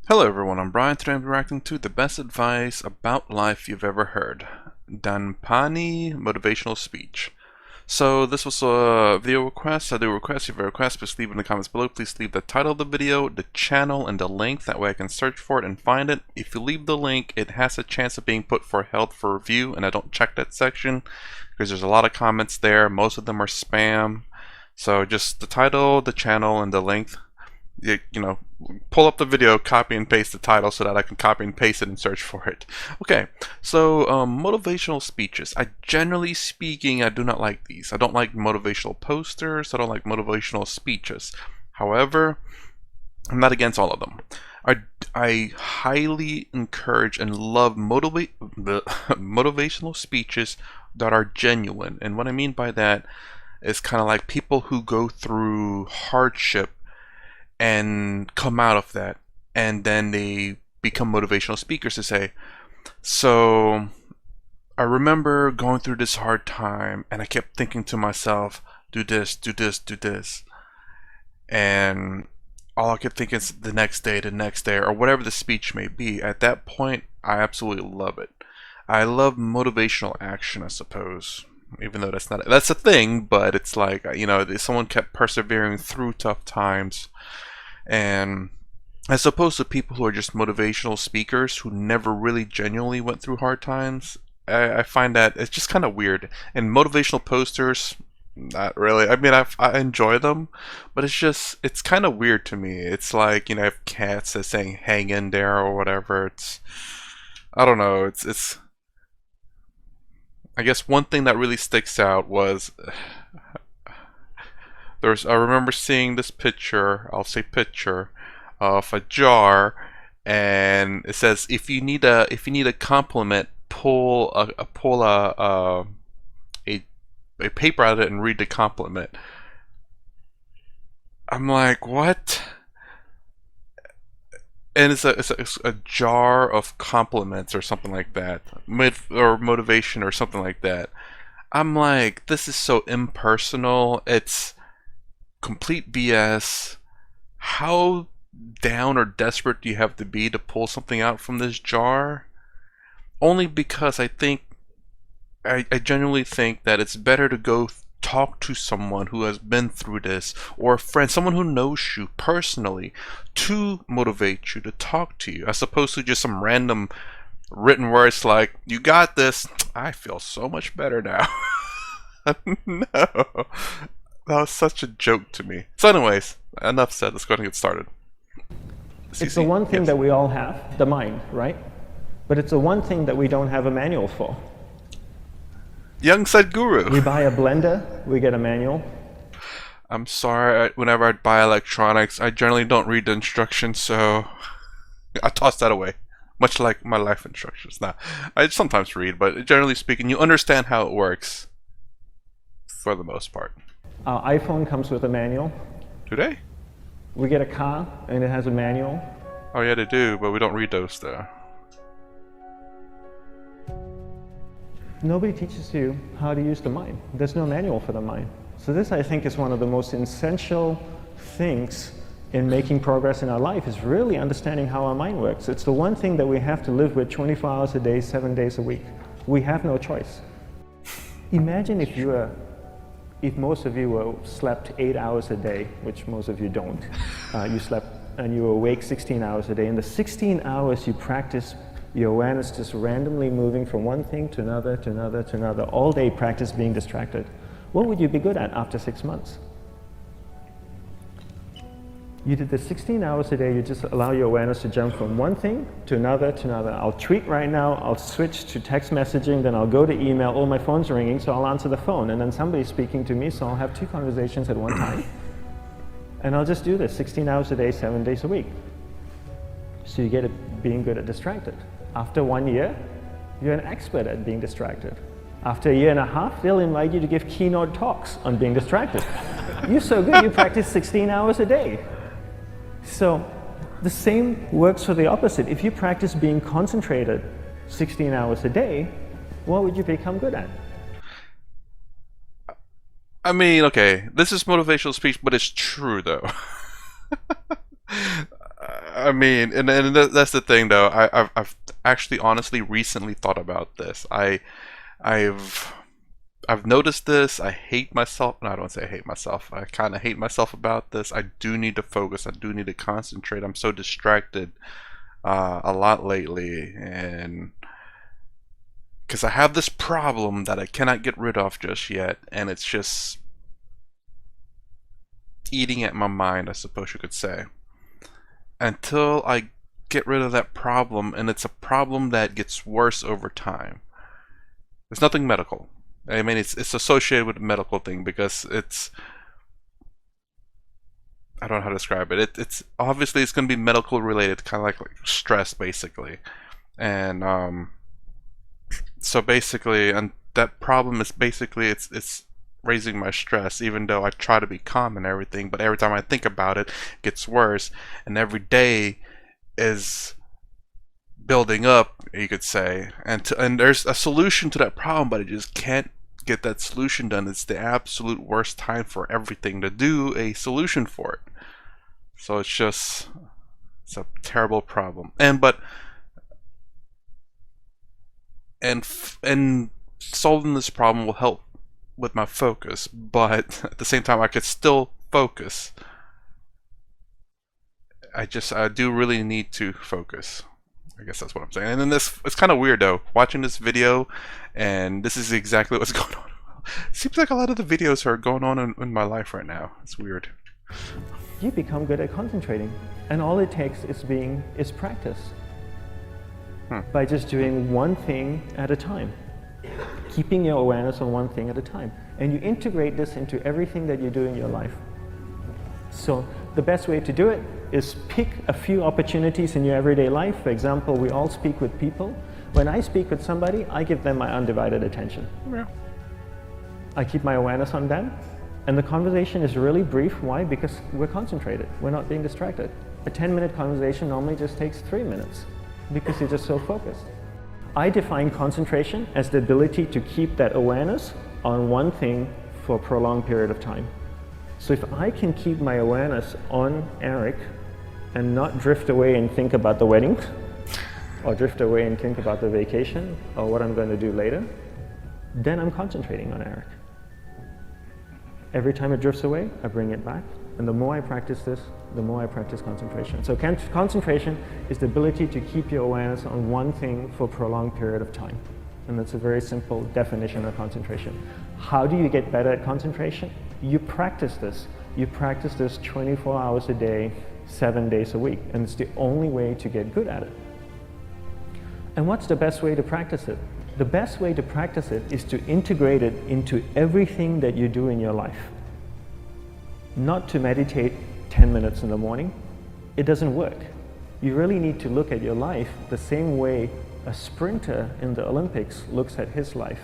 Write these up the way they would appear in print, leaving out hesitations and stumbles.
Hello everyone, I'm Brian. Today I'm reacting to the best advice about life you've ever heard. Dandapani motivational speech. So this was a video request. I do request. If you have a request, please leave it in the comments below. Please leave the title of the video, the channel, and the link. That way I can search for it and find it. If you leave the link, it has a chance of being put for held for review, and I don't check that section because there's a lot of comments there. Most of them are spam. So just the title, the channel, and the link. You know, pull up the video, copy and paste the title so that I can copy and paste it and search for it. Okay, so motivational speeches. Generally speaking, I do not like these. I don't like motivational posters. I don't like motivational speeches. However, I'm not against all of them. I highly encourage and love the motivational speeches that are genuine. And what I mean by that is kind of like people who go through hardship and come out of that, and then they become motivational speakers to say, so I remember going through this hard time and I kept thinking to myself, do this, do this, do this, and all I kept thinking is the next day, or whatever the speech may be. At that point, I absolutely love it. I love motivational action, I suppose, even though that's a thing, but it's like, someone kept persevering through tough times. And as opposed to people who are just motivational speakers who never really genuinely went through hard times, I find that it's just kind of weird. And motivational posters, not really. I mean, I enjoy them, but it's kind of weird to me. It's like, I have cats that saying hang in there or whatever. I don't know. I guess one thing that really sticks out was I remember seeing this picture, I'll say picture, of a jar, and it says if you need a compliment, pull a paper out of it and read the compliment. I'm like, what? And it's a jar of compliments or something like that, or motivation or something like that. I'm like, this is so impersonal. It's complete BS. How down or desperate do you have to be to pull something out from this jar? Only because I genuinely think that it's better to go talk to someone who has been through this, or a friend, someone who knows you personally, to motivate you, to talk to you, as opposed to just some random written words like, you got this, I feel so much better now. No. That was such a joke to me. So anyways, enough said. Let's go ahead and get started. It's the one thing that we all have, the mind, right? But it's the one thing that we don't have a manual for. Young said guru. We buy a blender, we get a manual. I'm sorry, whenever I buy electronics, I generally don't read the instructions, so I toss that away. Much like my life instructions. Now, I sometimes read, but generally speaking, you understand how it works for the most part. Our iPhone comes with a manual. Do they? We get a car and it has a manual. Oh yeah, they do, but we don't read those though. Nobody teaches you how to use the mind. There's no manual for the mind. So this, I think, is one of the most essential things in making progress in our life, is really understanding how our mind works. It's the one thing that we have to live with 24 hours a day, 7 days a week. We have no choice. Imagine if most of you slept 8 hours a day, which most of you don't. You slept and you were awake 16 hours a day. In the 16 hours you practice your awareness just randomly moving from one thing to another, to another, to another. All day practice being distracted. What would you be good at after 6 months? You did this 16 hours a day, you just allow your awareness to jump from one thing to another to another. I'll tweet right now, I'll switch to text messaging, then I'll go to email. Oh, my phone's ringing, so I'll answer the phone. And then somebody's speaking to me, so I'll have 2 conversations at one time. And I'll just do this 16 hours a day, 7 days a week. So you get it being good at distracted. After 1 year, you're an expert at being distracted. After a year and a half, they'll invite you to give keynote talks on being distracted. You're so good, you practice 16 hours a day. So the same works for the opposite. If you practice being concentrated 16 hours a day, what would you become good at? I mean, okay, this is motivational speech, but it's true though. I mean, and that's the thing though. I've actually honestly recently thought about this. I've I've noticed this. I hate myself. No, I don't say I hate myself. I kind of hate myself about this. I do need to focus. I do need to concentrate. I'm so distracted a lot lately, and because I have this problem that I cannot get rid of just yet, and it's just eating at my mind, I suppose you could say. Until I get rid of that problem, and it's a problem that gets worse over time. It's nothing medical. I mean, it's associated with a medical thing because it's, I don't know how to describe it. It's obviously it's going to be medical related, kind of like stress basically, and so basically, and that problem is basically it's raising my stress, even though I try to be calm and everything. But every time I think about it, it gets worse, and every day is building up, you could say, and there's a solution to that problem, but I just can't get that solution done. It's the absolute worst time for everything to do a solution for it. So it's a terrible problem. And solving this problem will help with my focus, but at the same time I could still focus. I do really need to focus. I guess that's what I'm saying. And then it's kind of weird though, watching this video, and this is exactly what's going on. It seems like a lot of the videos are going on in my life right now. It's weird. You become good at concentrating, and all it takes is practice. By just doing one thing at a time, keeping your awareness on one thing at a time, and you integrate this into everything that you do in your life. So the best way to do it is pick a few opportunities in your everyday life. For example, we all speak with people. When I speak with somebody, I give them my undivided attention. Yeah. I keep my awareness on them, and the conversation is really brief. Why? Because we're concentrated. We're not being distracted. A 10-minute conversation normally just takes 3 minutes because you're just so focused. I define concentration as the ability to keep that awareness on one thing for a prolonged period of time. So if I can keep my awareness on Eric and not drift away and think about the wedding, or drift away and think about the vacation, or what I'm going to do later, then I'm concentrating on Eric. Every time it drifts away, I bring it back. And the more I practice this, the more I practice concentration. So concentration is the ability to keep your awareness on one thing for a prolonged period of time. And that's a very simple definition of concentration. How do you get better at concentration? You practice this. You practice this 24 hours a day, 7 days a week. And it's the only way to get good at it. And what's the best way to practice it? The best way to practice it is to integrate it into everything that you do in your life. Not to meditate 10 minutes in the morning. It doesn't work. You really need to look at your life the same way a sprinter in the Olympics looks at his life.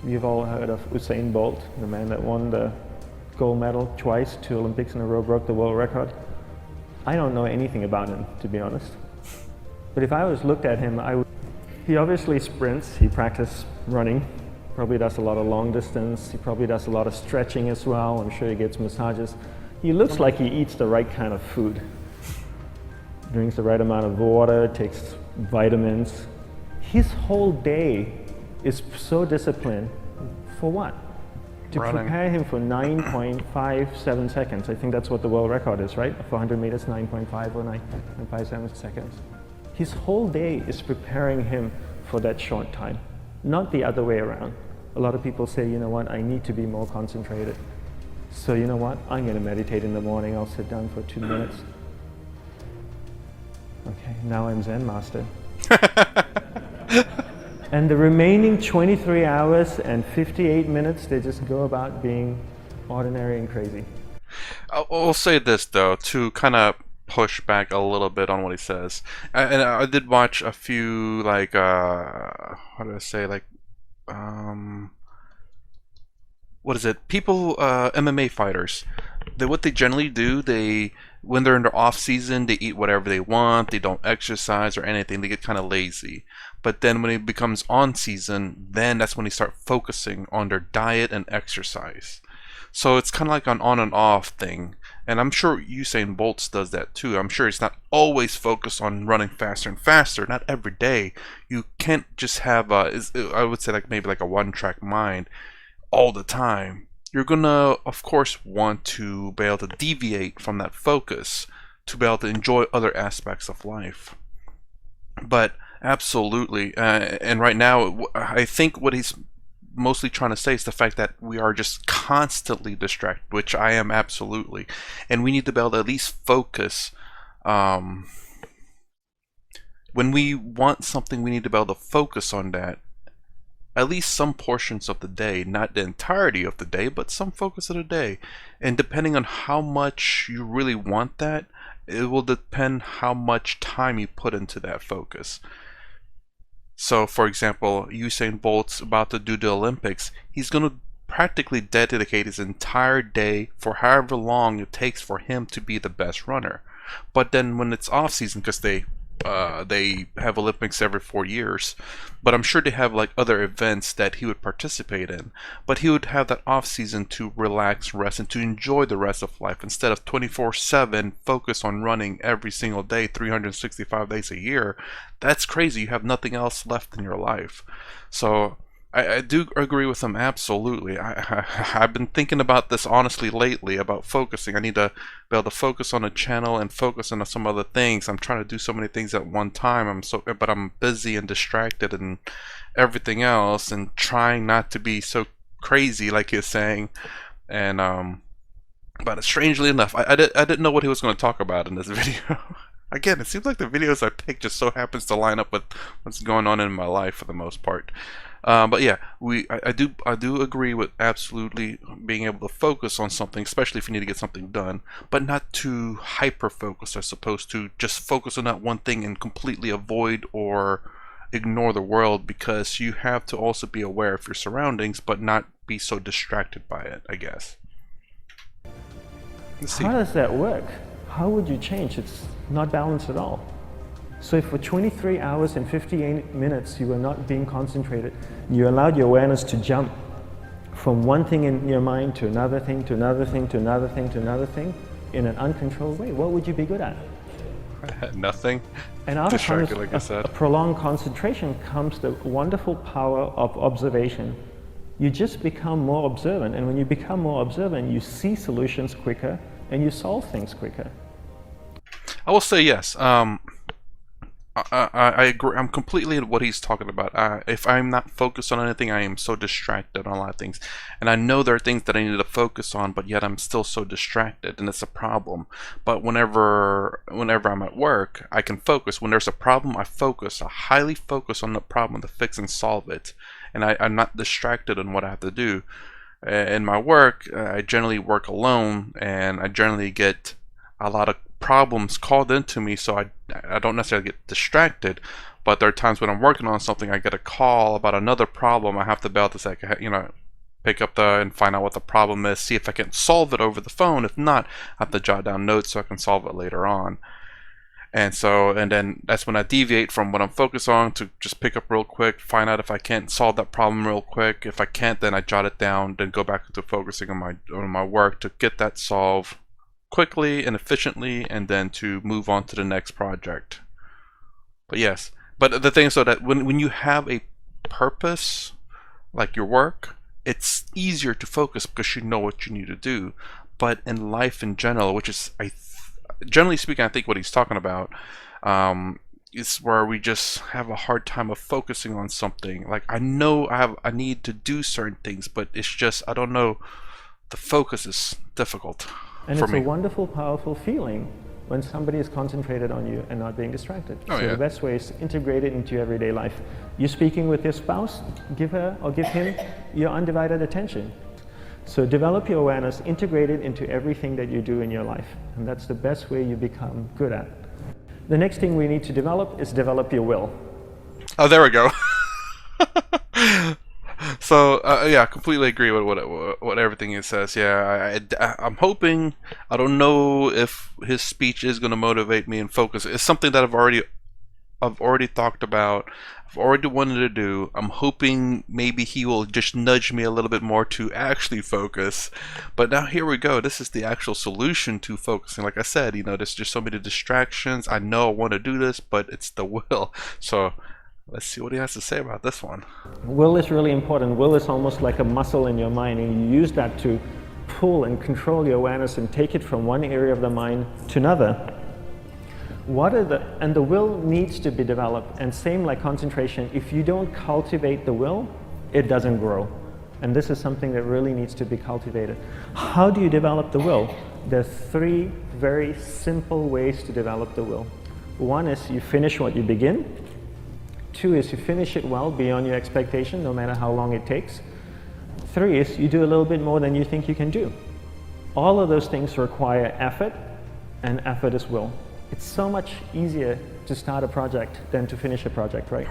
You've all heard of Usain Bolt, the man that won the gold medal twice, 2 Olympics in a row, broke the world record. I don't know anything about him, to be honest. But if I was looked at him, he obviously sprints, he practices running, probably does a lot of long distance, he probably does a lot of stretching as well, I'm sure he gets massages. He looks like he eats the right kind of food. Drinks the right amount of water, takes vitamins. His whole day is so disciplined. For what? To prepare him for 9.57 seconds. I think that's what the world record is, right? For 100 meters, 9.5 or 9.57 seconds. His whole day is preparing him for that short time, not the other way around. A lot of people say, you know what, I need to be more concentrated. So you know what, I'm going to meditate in the morning, I'll sit down for 2 minutes. Okay, now I'm Zen master. And the remaining 23 hours and 58 minutes, they just go about being ordinary and crazy. I'll say this though, to kind of push back a little bit on what he says. And I did watch a few, like, how do I say, like, what is it? People, MMA fighters. What they generally do, when they're in their off season, they eat whatever they want. They don't exercise or anything. They get kind of lazy. But then when it becomes on season, then that's when they start focusing on their diet and exercise. So it's kind of like an on and off thing. And I'm sure Usain Bolt does that too. I'm sure he's not always focused on running faster and faster, not every day. You can't just have I would say like maybe like a one-track mind all the time. You're gonna, of course, want to be able to deviate from that focus to be able to enjoy other aspects of life. But absolutely, and right now, I think what he's mostly trying to say is the fact that we are just constantly distracted, which I am absolutely, and we need to be able to at least focus. Um, when we want something, we need to be able to focus on that at least some portions of the day, not the entirety of the day, but some focus of the day. And depending on how much you really want that, it will depend how much time you put into that focus. So, for example, Usain Bolt's about to do the Olympics. He's going to practically dedicate his entire day for however long it takes for him to be the best runner. But then when it's off season, because they have Olympics every 4 years, but I'm sure they have like other events that he would participate in. But he would have that off season to relax, rest, and to enjoy the rest of life instead of 24/7 focus on running every single day, 365 days a year. That's crazy. You have nothing else left in your life. So I do agree with him absolutely. I've been thinking about this honestly lately about focusing. I need to be able to focus on a channel and focus on some other things. I'm trying to do so many things at one time. But I'm busy and distracted and everything else, and trying not to be so crazy, like you're saying. And but strangely enough, I didn't know what he was going to talk about in this video. Again, it seems like the videos I pick just so happens to line up with what's going on in my life for the most part. But yeah, I do agree with absolutely being able to focus on something, especially if you need to get something done, but not to hyper focus, as opposed to just focus on that one thing and completely avoid or ignore the world, because you have to also be aware of your surroundings, but not be so distracted by it, I guess. Let's see. How does that work? How would you change? It's not balanced at all. So if for 23 hours and 58 minutes you were not being concentrated, you allowed your awareness to jump from one thing in your mind to another thing, to another thing, to another thing, to another thing, in an uncontrolled way, what would you be good at? Nothing. And out Distracted, like I of said. a prolonged concentration comes the wonderful power of observation. You just become more observant, and when you become more observant, you see solutions quicker and you solve things quicker. I will say yes. I agree. I'm completely at what he's talking about. If I'm not focused on anything, I am so distracted on a lot of things. And I know there are things that I need to focus on, but yet I'm still so distracted, and it's a problem. But whenever I'm at work, I can focus. When there's a problem, I focus. I highly focus on the problem to fix and solve it. And I'm not distracted on what I have to do. In my work, I generally work alone, and I generally get a lot of problems called into me, so I don't necessarily get distracted, but there are times when I'm working on something, I get a call about another problem. I have to be able to say, pick up and find out what the problem is, see if I can solve it over the phone. If not, I have to jot down notes so I can solve it later on. And then that's when I deviate from what I'm focused on to just pick up real quick, find out if I can't solve that problem real quick. If I can't, then I jot it down, then go back to focusing on my work to get that solved quickly and efficiently, and then to move on to the next project. But yes, but the thing is, so that when you have a purpose like your work, it's easier to focus because you know what you need to do. But in life in general, which is generally speaking, I think what he's talking about, is where we just have a hard time of focusing on something. Like, I know I need to do certain things, but it's just, I don't know, the focus is difficult. And it's a wonderful, powerful feeling when somebody is concentrated on you and not being distracted. So the best way is to integrate it into your everyday life. You're speaking with your spouse, give her or give him your undivided attention. So develop your awareness, integrate it into everything that you do in your life. And that's the best way you become good at. The next thing we need to develop is develop your will. Oh, there we go. So yeah, I completely agree with what everything he says. Yeah, I'm hoping. I don't know if his speech is going to motivate me and focus. It's something that I've already I've already talked about, I've already wanted to do. I'm hoping maybe he will just nudge me a little bit more to actually focus. But now here we go. This is the actual solution to focusing. Like I said, there's just so many distractions. I know I want to do this, but it's the will. So let's see what he has to say about this one. Will is really important. Will is almost like a muscle in your mind, and you use that to pull and control your awareness and take it from one area of the mind to another. And the will needs to be developed, and same like concentration, if you don't cultivate the will, it doesn't grow. And this is something that really needs to be cultivated. How do you develop the will? There's 3 very simple ways to develop the will. 1 is you finish what you begin. 2 is you finish it well beyond your expectation, no matter how long it takes. 3 is you do a little bit more than you think you can do. All of those things require effort, and effort is will. It's so much easier to start a project than to finish a project, right?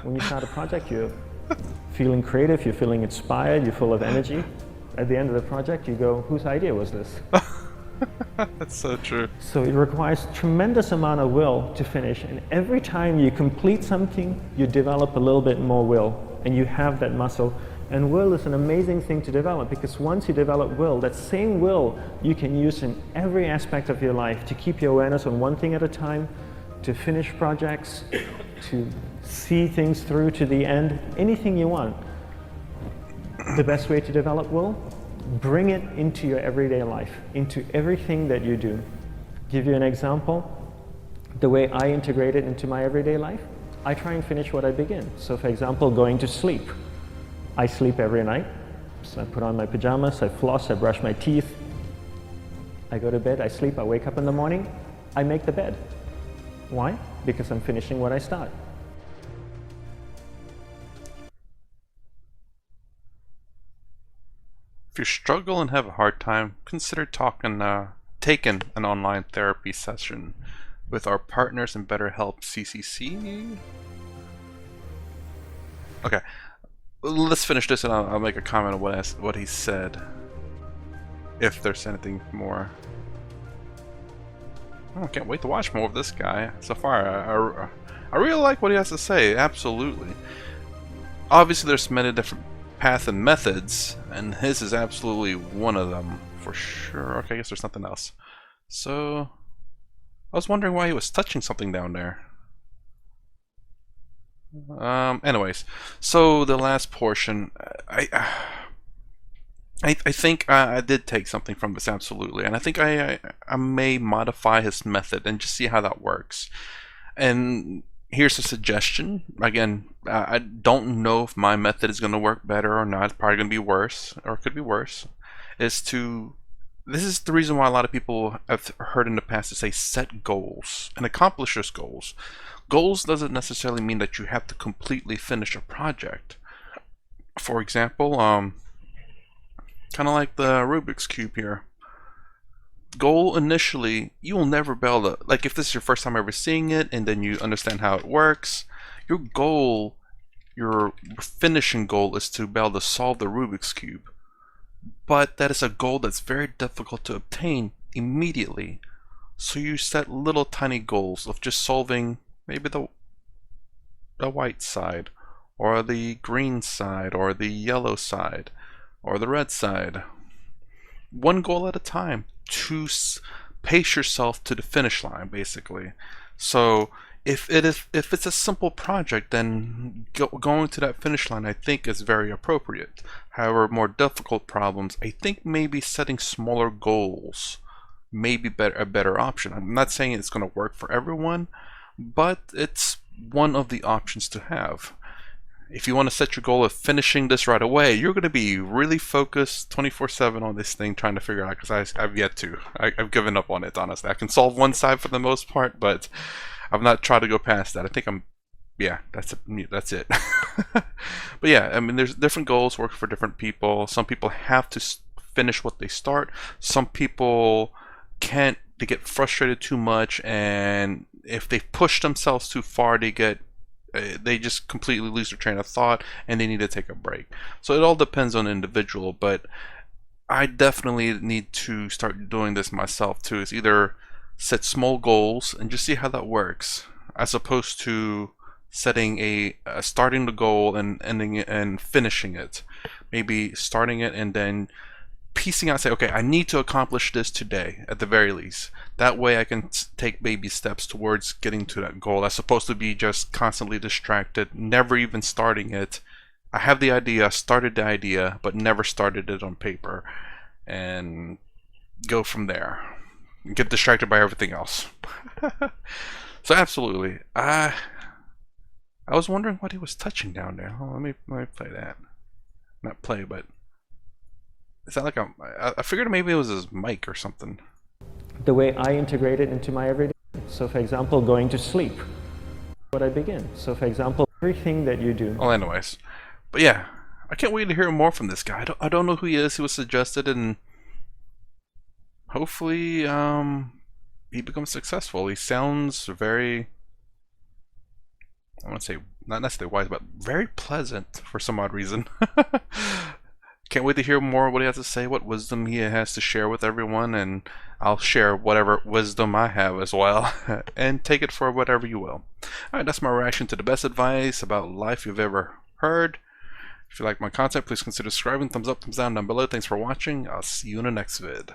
When you start a project, you're feeling creative, you're feeling inspired, you're full of energy. At the end of the project, you go, whose idea was this? That's so true. So it requires tremendous amount of will to finish, and every time you complete something, you develop a little bit more will, and you have that muscle. And will is an amazing thing to develop, because once you develop will, that same will you can use in every aspect of your life to keep your awareness on one thing at a time, to finish projects, to see things through to the end, anything you want. The best way to develop will? Bring it into your everyday life, into everything that you do. Give you an example. The way I integrate it into my everyday life, I try and finish what I begin. So for example, going to sleep. I sleep every night, so I put on my pajamas, I floss, I brush my teeth, I go to bed, I sleep, I wake up in the morning, I make the bed. Why? Because I'm finishing what I start. If you struggle and have a hard time, consider taking an online therapy session with our partners in BetterHelp CCC. Okay. Let's finish this and I'll make a comment on what he said. If there's anything more. Oh, I can't wait to watch more of this guy. So far, I really like what he has to say. Absolutely. Obviously, there's many different paths and methods, and his is absolutely one of them for sure. Okay, I guess there's something else. So, I was wondering why he was touching something down there. Anyways, so the last portion, I think I did take something from this, absolutely, and I think I may modify his method and just see how that works. And here's a suggestion. Again, I don't know if my method is going to work better or not. It's probably going to be worse, or it could be worse. This is the reason why a lot of people have heard in the past to say set goals and accomplish those goals. Goals doesn't necessarily mean that you have to completely finish a project. For example, kind of like the Rubik's Cube here. Goal initially, you will never be able to, like if this is your first time ever seeing it and then you understand how it works, your goal, your finishing goal is to be able to solve the Rubik's Cube. But that is a goal that's very difficult to obtain immediately. So you set little tiny goals of just solving maybe the white side, or the green side, or the yellow side, or the red side. One goal at a time to pace yourself to the finish line, basically. So if it's a simple project, then going to that finish line I think is very appropriate. However, more difficult problems, I think maybe setting smaller goals may be a better option. I'm not saying it's going to work for everyone, but it's one of the options to have. If you want to set your goal of finishing this right away, you're going to be really focused 24/7 on this thing, trying to figure it out, because I've yet to. I've given up on it, honestly. I can solve one side for the most part, but I've not tried to go past that. I think that's it. But yeah, I mean, there's different goals work for different people. Some people have to finish what they start. Some people can't. They get frustrated too much, and if they push themselves too far, they just completely lose their train of thought and they need to take a break. So it all depends on the individual, but I definitely need to start doing this myself too. Is either set small goals and just see how that works. as opposed to setting starting the goal and ending it and finishing it. Maybe starting it and then piecing out, say, okay, I need to accomplish this today at the very least. That way I can take baby steps towards getting to that goal, as opposed to be just constantly distracted, never even starting it. I have the idea, started the idea, but never started it on paper, and go from there. Get distracted by everything else. So absolutely. I was wondering what he was touching down there. Oh, let me play that. Not play, but is that like I figured maybe it was his mic or something. The way I integrate it into my everyday. So for example, going to sleep. What I begin. So for example, everything that you do. Well, anyways, but yeah, I can't wait to hear more from this guy. I don't know who he is. He was suggested, and hopefully he becomes successful. He sounds very, I want to say, not necessarily wise, but very pleasant for some odd reason. Can't wait to hear more what he has to say, what wisdom he has to share with everyone, and I'll share whatever wisdom I have as well, and take it for whatever you will. Alright, that's my reaction to the best advice about life you've ever heard. If you like my content, please consider subscribing. Thumbs up, thumbs down below. Thanks for watching. I'll see you in the next vid.